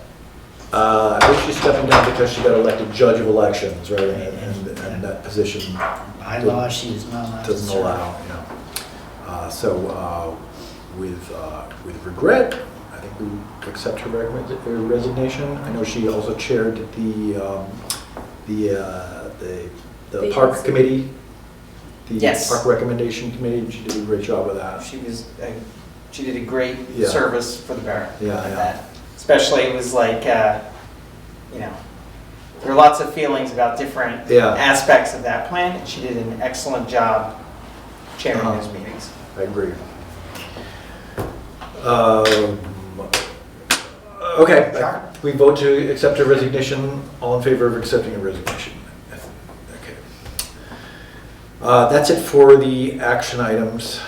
Speaker 2: I think she's stepping down because she got elected judge of elections, right? And that position
Speaker 3: By law, she is not allowed to
Speaker 2: doesn't
Speaker 3: serve.
Speaker 2: allow, So with regret, I think we accept her resignation. I know she also chaired the
Speaker 4: Vacancy.
Speaker 2: park committee, the
Speaker 6: Yes.
Speaker 2: park recommendation committee, and she did a great job with that.
Speaker 6: She did a great
Speaker 2: Yeah.
Speaker 6: service for the borough.
Speaker 2: Yeah,
Speaker 6: with
Speaker 2: yeah.
Speaker 6: that. Especially, it was like, there were lots of feelings about different
Speaker 2: Yeah.
Speaker 6: aspects of that plan, and she did an excellent job chairing
Speaker 2: Uh-huh.
Speaker 6: those meetings.
Speaker 2: I agree. Okay,
Speaker 3: Sure.
Speaker 2: we vote to accept her resignation. All in favor of accepting her resignation? Okay. That's it for the action items.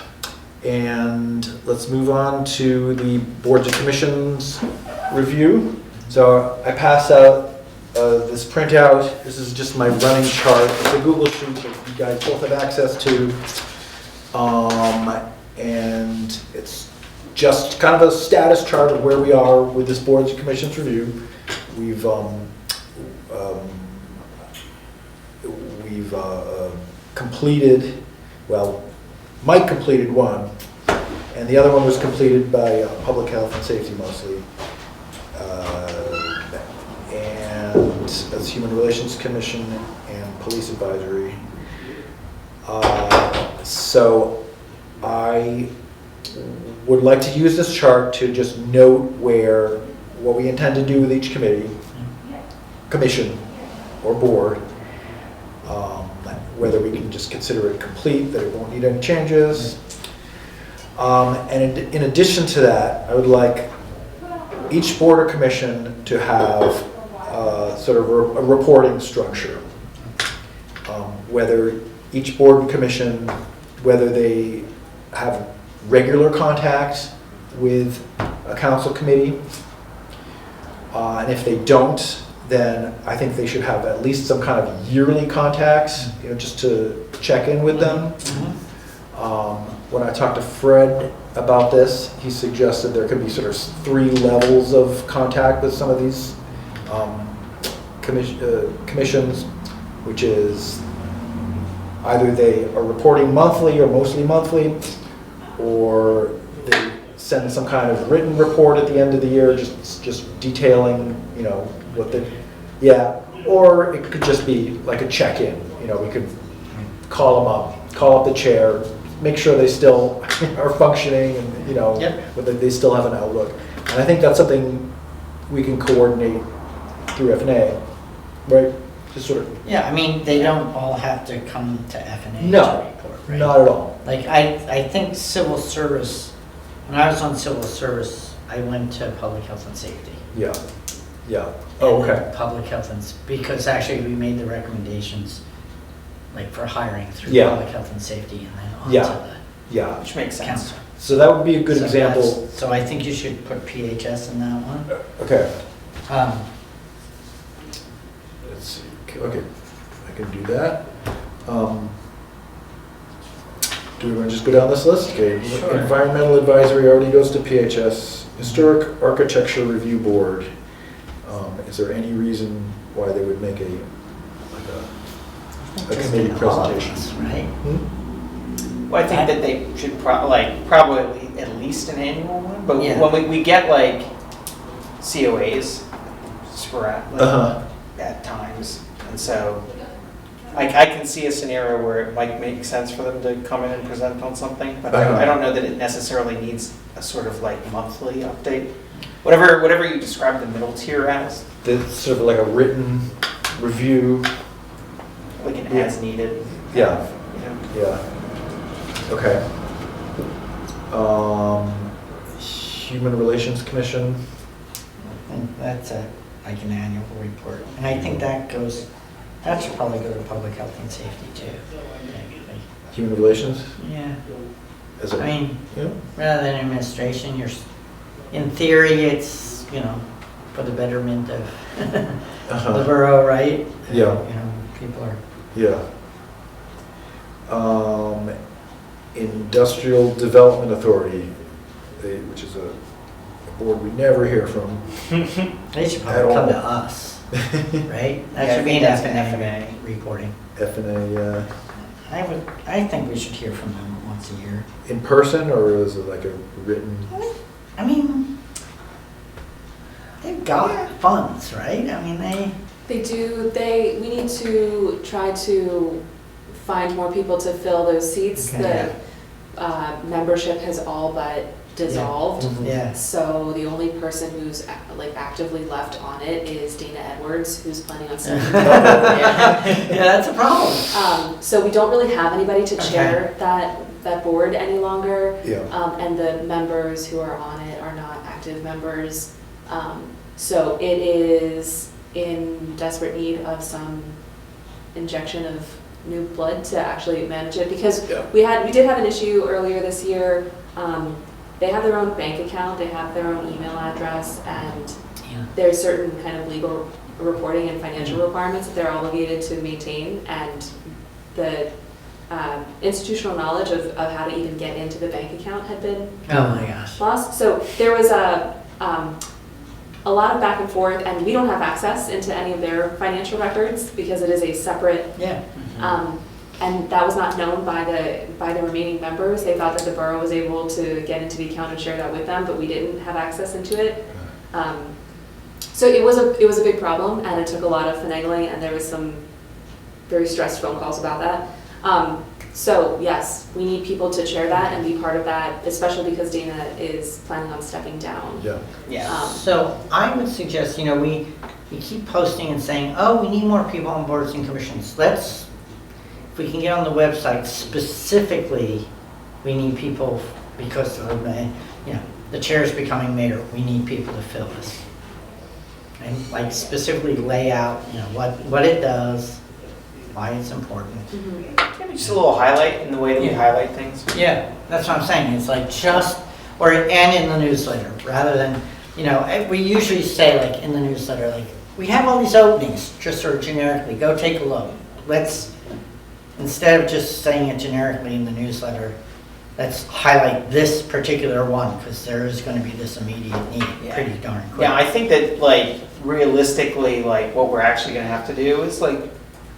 Speaker 2: And let's move on to the boards and commissions review. So I passed out this printout. This is just my running chart. It's a Google Sheet that you guys both have access to. And it's just kind of a status chart of where we are with this boards and commissions review. We've completed, well, Mike completed one, and the other one was completed by Public Health and Safety mostly. And that's Human Relations Commission and Police Advisory. So I would like to use this chart to just note what we intend to do with each committee, commission, or board. Whether we can just consider it complete, that it won't need any changes. And in addition to that, I would like each board or commission to have sort of a reporting structure. Whether each board and commission, whether they have regular contact with a council committee. And if they don't, then I think they should have at least some kind of yearly contacts, just to check in with them. When I talked to Fred about this, he suggested there could be sort of 3 levels of contact with some of these commissions, which is either they are reporting monthly or mostly monthly, or they send some kind of written report at the end of the year, just detailing, what or it could just be like a check-in. We could call up the chair, make sure they still are functioning, and whether they still have an outlook. And I think that's something we can coordinate through FNA, right? Just sort of.
Speaker 3: Yeah, I mean, they don't all have to come to FNA
Speaker 2: No,
Speaker 3: to report, right?
Speaker 2: not at all.
Speaker 3: Like, I think civil service, when I was on civil service, I went to public health and safety.
Speaker 2: Yeah. Oh,
Speaker 3: And
Speaker 2: okay.
Speaker 3: then public health and, because actually we made the recommendations, like for hiring through
Speaker 2: Yeah.
Speaker 3: public health and safety and then on
Speaker 2: Yeah.
Speaker 3: to
Speaker 2: Yeah.
Speaker 6: Which makes
Speaker 3: the
Speaker 6: sense.
Speaker 3: council.
Speaker 2: So that would be a good
Speaker 3: So
Speaker 2: example.
Speaker 3: that's- So I think you should put PHS in that one.
Speaker 2: Okay.
Speaker 3: Um,
Speaker 2: Let's see. Okay, I can do that. Do we want to just go down this list? Okay.
Speaker 3: Sure.
Speaker 2: Environmental advisory already goes to PHS. Historic Architecture Review Board. Is there any reason why they would make a
Speaker 3: just
Speaker 2: committee
Speaker 3: in all of
Speaker 2: presentation?
Speaker 3: us, right?
Speaker 6: Well, I think that they should probably at least an annual one, but
Speaker 3: Yeah.
Speaker 6: when we get like COAs sporadically
Speaker 2: Uh-huh.
Speaker 6: at times, and so I can see a scenario where it might make sense for them to come in and present on something, but
Speaker 2: Uh-huh.
Speaker 6: I don't know that it necessarily needs a sort of like monthly update. Whatever you describe the middle tier as,
Speaker 2: It's sort of like a written review.
Speaker 6: like an
Speaker 2: Yeah.
Speaker 6: as needed.
Speaker 2: Yeah.
Speaker 6: You know.
Speaker 2: Yeah. Okay. Human Relations Commission,
Speaker 3: And that's like an annual report. And I think that should probably go to public health and safety too. technically.
Speaker 2: Human Relations?
Speaker 3: Yeah,
Speaker 2: As
Speaker 3: I
Speaker 2: a,
Speaker 3: mean,
Speaker 2: yeah,
Speaker 3: rather than administration, in theory, it's, for the betterment of the
Speaker 2: uh-huh,
Speaker 3: borough, right?
Speaker 2: Yeah.
Speaker 3: People are,
Speaker 2: yeah. Industrial Development Authority, which is a board we never hear from.
Speaker 3: they should
Speaker 2: At
Speaker 3: probably come to
Speaker 2: all.
Speaker 3: us, right?
Speaker 6: Yeah, I
Speaker 3: That should be
Speaker 6: think
Speaker 3: an
Speaker 6: that's an
Speaker 3: FNA reporting.
Speaker 2: FNA,
Speaker 3: I think we should hear from them once a year.
Speaker 2: in person, or is it like a written?
Speaker 3: I mean, they've got funds, right? I mean,
Speaker 4: They do, we need to try to find more people to fill those seats.
Speaker 3: Okay.
Speaker 4: The membership has all but dissolved.
Speaker 3: yeah.
Speaker 4: So the only person who's actively left on it is Dana Edwards, who's planning on staying.
Speaker 3: Yeah, that's a problem.
Speaker 4: So we don't really have anybody to
Speaker 3: Okay.
Speaker 4: chair that board any longer.
Speaker 2: Yeah.
Speaker 4: And the members who are on it are not active members. So it is in desperate need of some injection of new blood to actually manage it, because
Speaker 2: Yeah.
Speaker 4: we did have an issue earlier this year. They have their own bank account, they have their own email address, and
Speaker 3: Yeah.
Speaker 4: there's certain kind of legal reporting and financial requirements that they're obligated to maintain, and the institutional knowledge of how to even get into the bank account had been
Speaker 3: Oh my gosh.
Speaker 4: lost. So there was a lot of back and forth, and we don't have access into any of their financial records because it is a separate,
Speaker 3: Yeah.
Speaker 4: and that was not known by the remaining members. They thought that the borough was able to get into the account and share that with them, but we didn't have access into it. So it was a big problem, and it took a lot of finagling, and there was some very stressed phone calls about that. So yes, we need people to chair that and be part of that, especially because Dana is planning on stepping down.
Speaker 2: Yeah.
Speaker 6: Yeah.
Speaker 3: So I would suggest, we keep posting and saying, oh, we need more people on boards and commissions. If we can get on the website specifically, we need people because of the chair is becoming mayor. We need people to fill this. And specifically lay out, what it does, why it's important.
Speaker 6: Maybe just a little highlight in the way that we
Speaker 3: Yeah.
Speaker 6: highlight things.
Speaker 3: Yeah, that's what I'm saying. It's and in the newsletter, rather than, we usually say in the newsletter, we have all these openings, just sort of generically, go take a look. Instead of just saying it generically in the newsletter, let's highlight this particular one, because there is going to be this immediate need
Speaker 6: Yeah.
Speaker 3: pretty darn quick.
Speaker 6: Yeah, I think that realistically, what we're actually gonna have to do is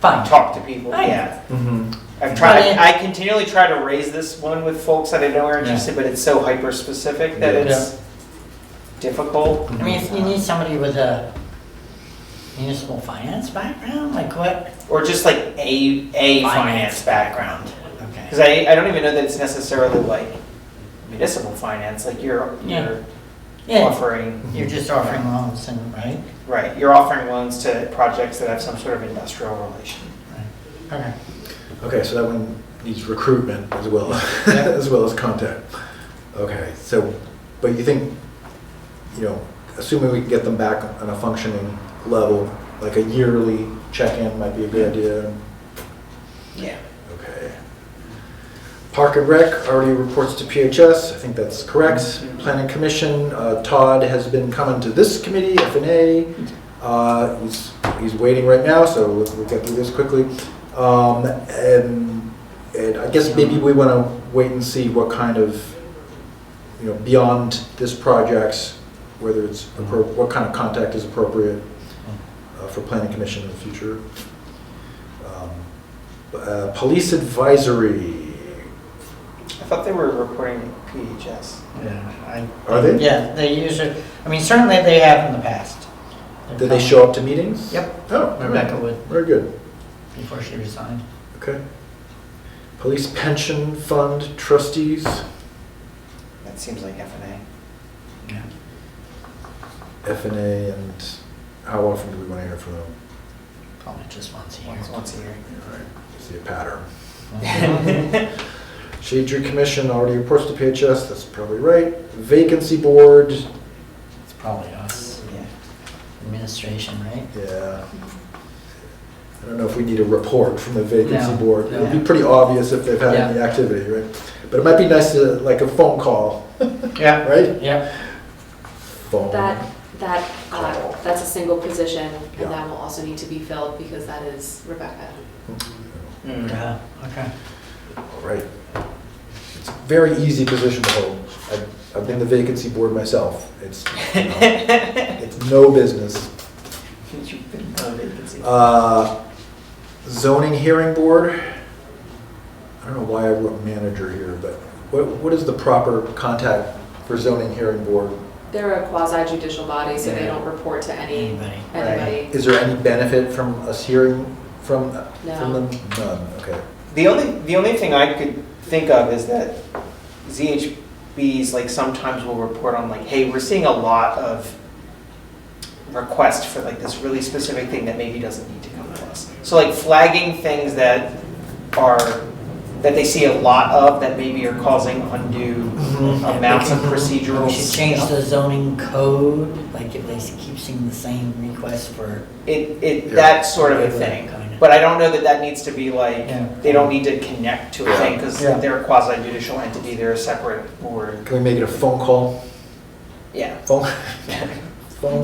Speaker 3: Fine.
Speaker 6: talk to people.
Speaker 3: Right.
Speaker 6: Yeah.
Speaker 2: Mm-hmm.
Speaker 6: I continually try to raise this one with folks that I know are interested, but it's so hyper specific that
Speaker 2: Yeah.
Speaker 6: it's difficult.
Speaker 3: I mean, if you need somebody with a municipal finance background, what?
Speaker 6: Or just a finance background.
Speaker 3: Okay.
Speaker 6: Because I don't even know that it's necessarily municipal finance, you're
Speaker 3: Yeah,
Speaker 6: offering,
Speaker 3: you're just offering loans right?
Speaker 6: right, you're offering loans to projects that have some sort of industrial relation.
Speaker 3: Okay.
Speaker 2: Okay, so that one needs recruitment as well,
Speaker 3: Yeah.
Speaker 2: as well as content. Okay, so, but you think, assuming we can get them back on a functioning level, a yearly check-in might be a good idea.
Speaker 6: Yeah.
Speaker 2: Okay. Park and Rec already reports to PHS, I think that's correct.
Speaker 6: Mhm.
Speaker 2: Planning Commission, Todd has been coming to this committee, FNA. He's waiting right now, so we'll get through this quickly. And I guess maybe we want to wait and see what kind of, beyond this project, whether it's, what kind of contact is appropriate for Planning Commission in the future. Police Advisory.
Speaker 6: I thought they were reporting to PHS.
Speaker 3: Yeah.
Speaker 2: Are they?
Speaker 3: Yeah, they usually, certainly they have in the past.
Speaker 2: Did they show up to meetings?
Speaker 3: Yep.
Speaker 2: Oh,
Speaker 3: Rebecca would,
Speaker 2: very good.
Speaker 3: before she resigned.
Speaker 2: Okay. Police Pension Fund Trustees.
Speaker 6: That seems like FNA.
Speaker 3: Yeah.
Speaker 2: FNA, and how often do we want to hear from them?
Speaker 3: Probably just once a year.
Speaker 6: Once a year.
Speaker 2: All right, see a pattern. Shade Tree Commission already reports to PHS, that's probably right. Vacancy Board,
Speaker 3: It's probably us, yeah. Administration, right?
Speaker 2: yeah. I don't know if we need a report from the Vacancy
Speaker 3: No,
Speaker 2: Board. It would be
Speaker 3: no.
Speaker 2: pretty obvious if they've had any activity, right? But it might be nice to, like a phone call,
Speaker 3: Yeah.
Speaker 2: right?
Speaker 3: Yep.
Speaker 2: Phone.
Speaker 4: That's a single position,
Speaker 2: Yeah.
Speaker 4: and that will also need to be filled because that is Rebecca.
Speaker 3: Yeah, okay.
Speaker 2: All right. It's a very easy position to hold. I've been the Vacancy Board myself. It's, you know, it's no business. Zoning Hearing Board. I don't know why I wrote manager here, but what is the proper contact for Zoning Hearing Board?
Speaker 4: They're a quasi judicial body, so they
Speaker 3: Yeah.
Speaker 4: don't report to
Speaker 3: Anybody.
Speaker 4: anybody.
Speaker 2: Is there any benefit from us hearing from
Speaker 4: No.
Speaker 2: them? None, okay.
Speaker 6: The only thing I could think of is that ZHBs like sometimes will report on like, hey, we're seeing a lot of requests for like this really specific thing that maybe doesn't need to come to us. So like flagging things that they see a lot of that maybe are causing undue amounts of procedural.
Speaker 3: We should change
Speaker 6: stuff.
Speaker 3: the zoning code, like if they keep seeing the same request for.
Speaker 6: That sort of a thing.
Speaker 3: Kinda.
Speaker 6: But I don't know that that needs to be like,
Speaker 3: Yeah.
Speaker 6: they don't need to connect to a thing because
Speaker 3: Yeah.
Speaker 6: they're a quasi judicial entity, they're a separate board.
Speaker 2: Can we make it a phone call?
Speaker 6: Yeah.
Speaker 2: Phone?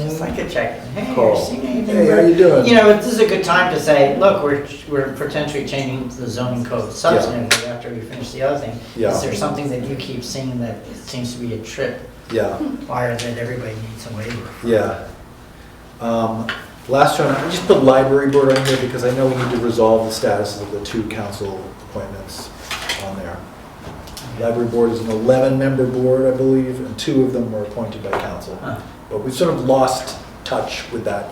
Speaker 3: Just like a check. Hey,
Speaker 2: Call.
Speaker 3: you seen anything?
Speaker 2: Hey, how you doing?
Speaker 3: You know, this is a good time to say, look, we're potentially changing the zoning code substantively after we finish the other thing.
Speaker 2: Yeah.
Speaker 3: Is there something that you keep seeing that it seems to be a trip
Speaker 2: Yeah,
Speaker 3: wire that everybody needs a waiver?
Speaker 2: yeah. Last one, I just put library board on here because I know we need to resolve the status of the 2 council appointments on there. Library board is an 11-member board, I believe, and 2 of them were appointed by council.
Speaker 3: Huh.
Speaker 2: But we've sort of lost touch with that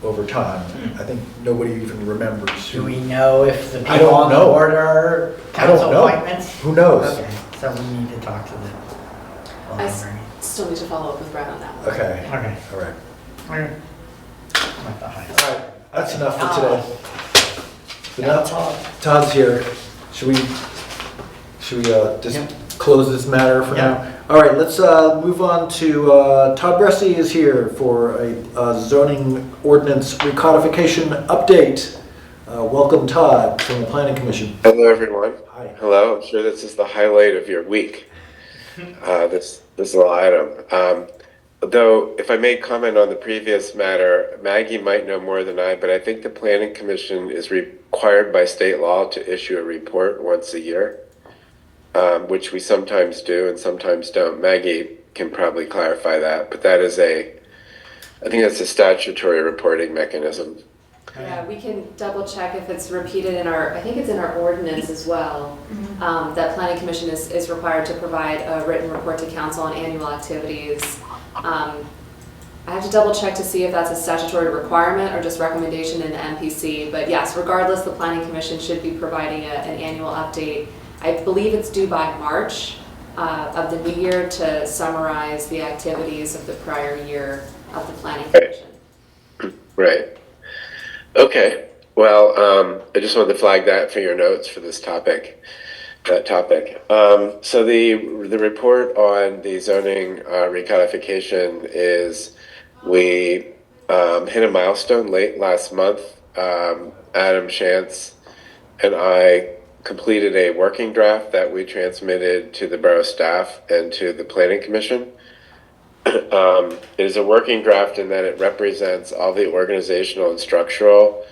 Speaker 2: over time. I think nobody even remembers.
Speaker 3: Do we know if the
Speaker 2: I
Speaker 3: people
Speaker 2: don't
Speaker 3: on the
Speaker 2: know.
Speaker 3: board are
Speaker 2: I don't
Speaker 3: council
Speaker 2: know.
Speaker 3: appointments?
Speaker 2: Who knows?
Speaker 3: Okay, so we need to talk to the
Speaker 4: I s-
Speaker 3: library.
Speaker 4: Still need to follow up with Brad on that one.
Speaker 2: Okay,
Speaker 3: Okay.
Speaker 2: all right.
Speaker 3: Okay. Not the highest.
Speaker 2: All right, that's enough for today.
Speaker 3: Now,
Speaker 2: Enough.
Speaker 3: Todd.
Speaker 2: Todd's here. Should we just
Speaker 3: Yep.
Speaker 2: close this matter for
Speaker 3: Yep.
Speaker 2: now? All right, let's move on to, Todd Bressi is here for a zoning ordinance recodification update. Welcome, Todd, from the Planning Commission.
Speaker 8: Hello, everyone.
Speaker 2: Hi.
Speaker 8: Hello. I'm sure this is the highlight of your week. This little item. Though, if I may comment on the previous matter, Maggie might know more than I, but I think the Planning Commission is required by state law to issue a report once a year, which we sometimes do and sometimes don't. Maggie can probably clarify that, but I think that's a statutory reporting mechanism.
Speaker 4: Yeah, we can double check if it's repeated I think it's in our ordinance as well. That planning commission is required to provide a written report to council on annual activities. I have to double check to see if that's a statutory requirement or just recommendation in the MPC. But yes, regardless, the planning commission should be providing an annual update. I believe it's due by March of the new year to summarize the activities of the prior year of the planning commission.
Speaker 8: Right. Okay. Well, I just wanted to flag that for your notes for this topic. So the report on the zoning recodification is we hit a milestone late last month. Adam Shantz and I completed a working draft that we transmitted to the borough staff and to the planning commission. It is a working draft in that it represents all the organizational and structural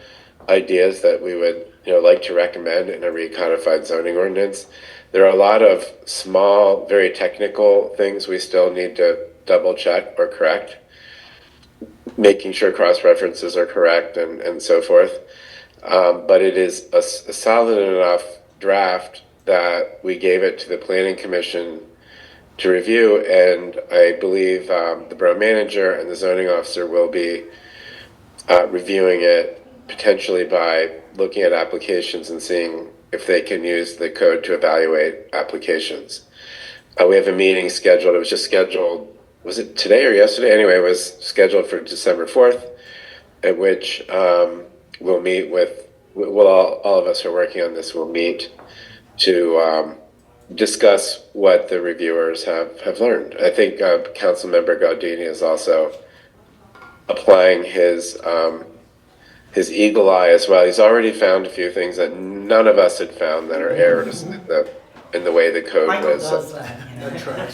Speaker 8: ideas that we would like to recommend in a recodified zoning ordinance. There are a lot of small, very technical things we still need to double check or correct, making sure cross references are correct and so forth. But it is a solid enough draft that we gave it to the planning commission to review, and I believe the borough manager and the zoning officer will be reviewing it potentially by looking at applications and seeing if they can use the code to evaluate applications. We have a meeting scheduled. It was just scheduled, was it today or yesterday? Anyway, it was scheduled for December 4th, at which we'll meet with, all of us who are working on this will meet to discuss what the reviewers have learned. I think Councilmember Gaudini is also applying his eagle eye as well. He's already found a few things that none of us had found that are errors in the way the code
Speaker 3: Michael
Speaker 8: was.
Speaker 3: does that, you know.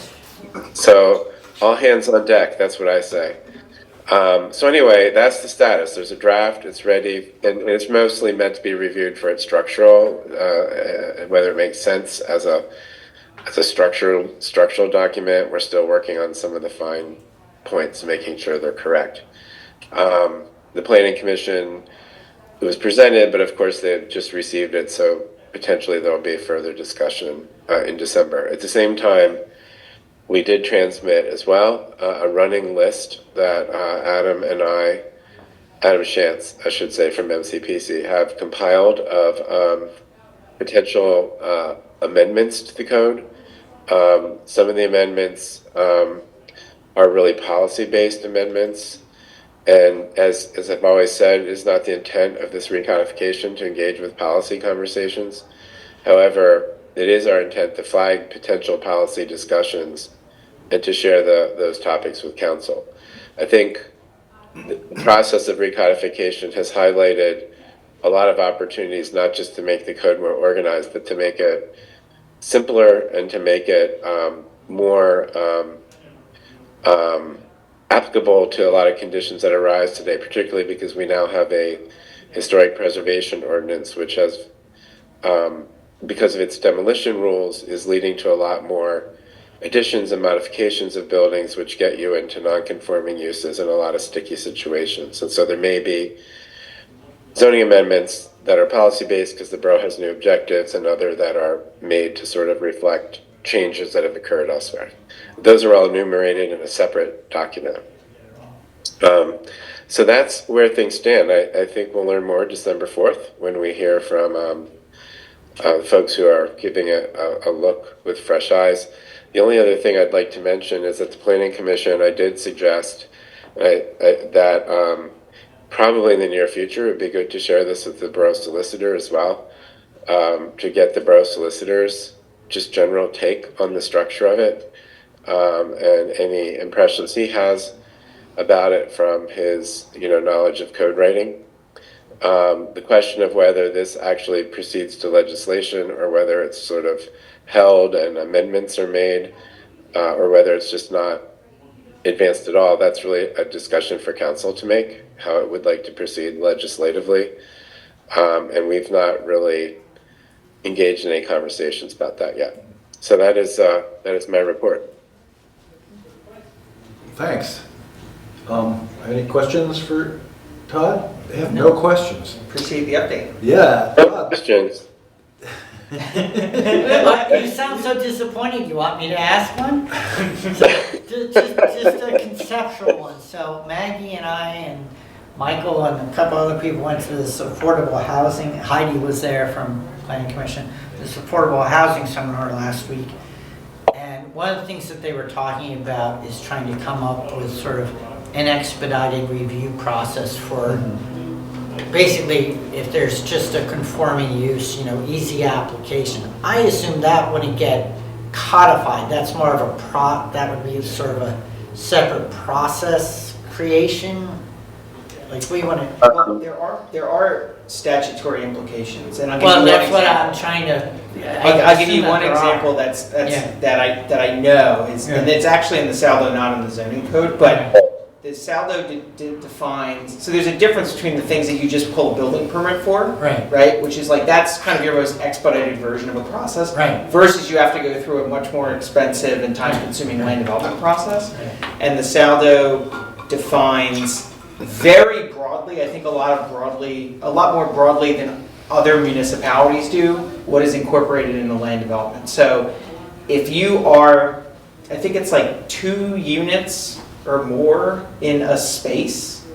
Speaker 8: So all hands on deck, that's what I say. So anyway, that's the status. There's a draft, it's ready, and it's mostly meant to be reviewed for its structural, whether it makes sense as a structural document. We're still working on some of the fine points, making sure they're correct. The Planning Commission, it was presented, but of course they've just received it, so potentially there'll be further discussion in December. At the same time, we did transmit as well a running list that Adam Shantz, I should say, from MCPC, have compiled of potential amendments to the code. Some of the amendments are really policy-based amendments. And as I've always said, it is not the intent of this recodification to engage with policy conversations. However, it is our intent to flag potential policy discussions and to share those topics with council. I think the process of recodification has highlighted a lot of opportunities, not just to make the code more organized, but to make it simpler and to make it more applicable to a lot of conditions that arise today, particularly because we now have a historic preservation ordinance, which has, because of its demolition rules, is leading to a lot more additions and modifications of buildings, which get you into non-conforming uses and a lot of sticky situations. And so there may be zoning amendments that are policy-based because the borough has new objectives, and other that are made to sort of reflect changes that have occurred elsewhere. Those are all enumerated in a separate document. So that's where things stand. I think we'll learn more December 4th when we hear from folks who are giving it a look with fresh eyes. The only other thing I'd like to mention is that the Planning Commission, I did suggest that probably in the near future it would be good to share this with the borough solicitor as well, to get the borough solicitor's just general take on the structure of it, and any impressions he has about it from his knowledge of code writing. The question of whether this actually proceeds to legislation or whether it's sort of held and amendments are made, or whether it's just not advanced at all, that's really a discussion for council to make, how it would like to proceed legislatively. And we've not really engaged in any conversations about that yet. So that is my report.
Speaker 2: Thanks. Any questions for Todd? They have no questions.
Speaker 6: Appreciate the update.
Speaker 2: Yeah.
Speaker 8: No
Speaker 2: Todd.
Speaker 8: questions.
Speaker 3: You sound so disappointed. You want me to ask one? just a conceptual one. So Maggie and I and Michael and a couple other people went to this affordable housing. Heidi was there from Planning Commission. This affordable housing seminar last week. And one of the things that they were talking about is trying to come up with sort of an expedited review process for basically if there's just a conforming use, easy application. I assume that wouldn't get codified. That's more of a that would be sort of a separate process creation. Like we want to.
Speaker 6: Well, there are statutory implications, and I'll give
Speaker 3: Well,
Speaker 6: you
Speaker 3: that's
Speaker 6: one
Speaker 3: what
Speaker 6: example.
Speaker 3: I'm trying to.
Speaker 6: I'll give you
Speaker 3: assume
Speaker 6: one
Speaker 3: that there are.
Speaker 6: example that's
Speaker 3: Yeah.
Speaker 6: that I know is, and it's actually in the Saldo, not in the zoning code, but the Saldo defines. So there's a difference between the things that you just pull a building permit for,
Speaker 3: Right.
Speaker 6: which is like that's kind of your most expedited version of a process,
Speaker 3: Right.
Speaker 6: versus you have to go through a much more expensive and time-consuming land development process. And the Saldo defines very broadly, I think a lot more broadly than other municipalities do, what is incorporated in the land development. So if you are, I think it's like 2 units or more in a space,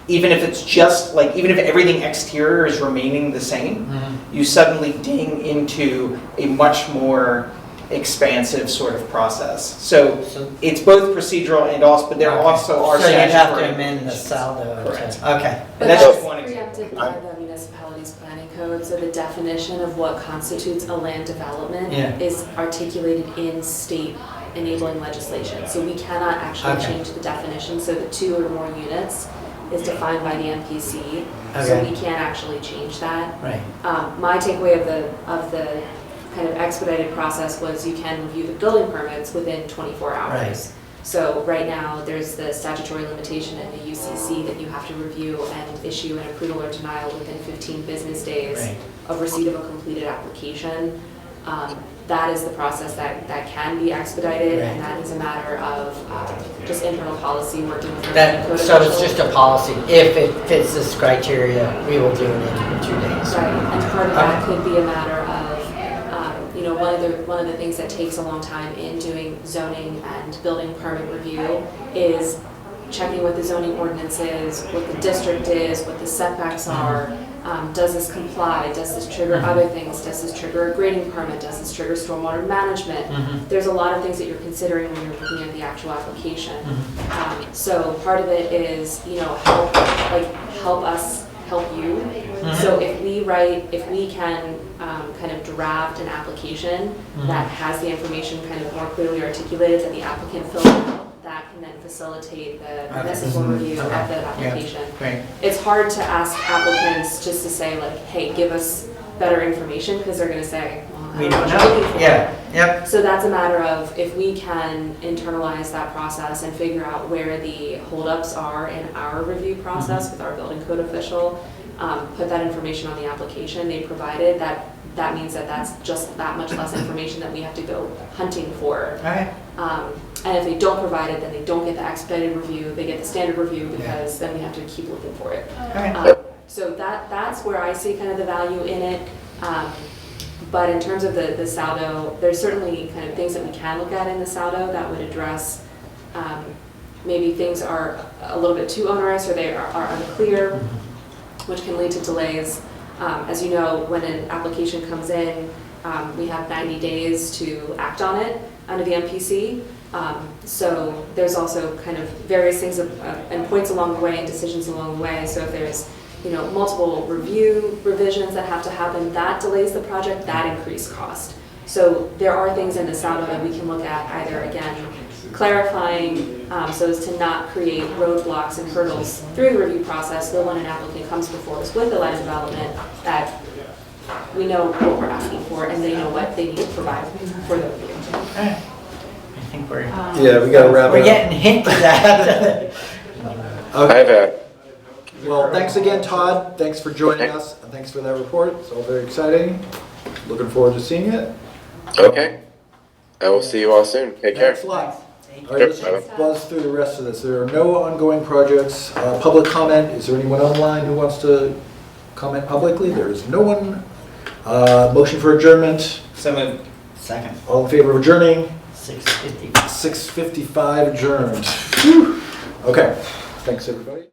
Speaker 6: even if it's just like, even if everything exterior is remaining the same, you suddenly ding into a much more expansive sort of process. So it's both procedural and also, but there also are
Speaker 3: So you'd have to
Speaker 6: statutory
Speaker 3: amend the
Speaker 6: implications.
Speaker 3: saldo.
Speaker 6: Correct.
Speaker 3: Okay.
Speaker 4: But
Speaker 6: That's
Speaker 4: that's
Speaker 6: just one
Speaker 4: preempted
Speaker 6: example.
Speaker 4: by the municipality's planning code. code, so the definition of what constitutes a land development
Speaker 3: Yeah.
Speaker 4: is articulated in state enabling legislation. So we cannot actually
Speaker 3: Okay.
Speaker 4: change the definition, so the 2 or more units is defined by the MPC. So
Speaker 3: Okay.
Speaker 4: we can't actually change that.
Speaker 3: Right.
Speaker 4: My takeaway of the kind of expedited process was you can review the building permits within 24 hours.
Speaker 3: Right.
Speaker 4: So right now, there's the statutory limitation in the UCC that you have to review and issue an approval or denial within 15 business days
Speaker 3: Right.
Speaker 4: of receipt of a completed application. That is the process that can be expedited,
Speaker 3: Right.
Speaker 4: and that is a matter of just internal policy working with our
Speaker 3: That,
Speaker 4: code
Speaker 3: so it's
Speaker 4: officials.
Speaker 3: just a policy. If it fits this criteria, we will do it in 2 days.
Speaker 4: Right, and part of that could be a matter of, you know, one of the things that takes a long time in doing zoning and building permit review is checking what the zoning ordinance is, what the district is, what the setbacks are. Does this comply? Does this trigger other things? Does this trigger a grading permit? Does this trigger stormwater management? There's a lot of things that you're considering when you're looking at the actual application. So part of it is, you know, help us help you. So if we can kind of draft an application that has the information kind of more clearly articulated that the applicant fills out, that can then facilitate the municipal review of the application.
Speaker 3: Great.
Speaker 4: It's hard to ask applicants just to say like, hey, give us better information, because they're gonna say, well, I
Speaker 3: We
Speaker 4: don't know
Speaker 3: don't
Speaker 4: what you're
Speaker 3: know.
Speaker 4: looking for.
Speaker 3: Yeah, yep.
Speaker 4: So that's a matter of if we can internalize that process and figure out where the holdups are in our review process with our building code official, put that information on the application they provided, that means that that's just that much less information that we have to go hunting for.
Speaker 3: All right.
Speaker 4: And if they don't provide it, then they don't get the expedited review, they get the standard review, because then we have to keep looking for it.
Speaker 3: All right.
Speaker 4: So that's where I see kind of the value in it. But in terms of the saldo, there's certainly kind of things that we can look at in the saldo that would address maybe things are a little bit too onerous or they are unclear, which can lead to delays. As you know, when an application comes in, we have 90 days to act on it under the MPC. So there's also kind of various things and points along the way and decisions along the way. So if there's, you know, multiple revisions that have to happen, that delays the project, that increased cost. So there are things in the saldo that we can look at, either again clarifying so as to not create roadblocks and hurdles through the review process, so when an applicant comes before us with a land development, that we know what we're asking for and they know what they need to provide for the review.
Speaker 3: All right. I think we're
Speaker 2: Yeah, we gotta wrap it
Speaker 3: we're
Speaker 2: up.
Speaker 3: getting hinted at.
Speaker 8: I have a,
Speaker 2: Well, thanks again, Todd. Thanks for joining us, and thanks for that report. It's all very exciting. Looking forward to seeing it.
Speaker 8: okay. I will see you all soon. Take care.
Speaker 2: Thanks a lot. All right, let's buzz through the rest of this. There are no ongoing projects. Public comment, is there anyone online who wants to comment publicly? There is no one. Motion for adjournment.
Speaker 6: So moved.
Speaker 3: Second.
Speaker 2: All in favor of adjourning?
Speaker 3: 6:50.
Speaker 2: 6:55 adjourned. Phew. Okay, thanks everybody.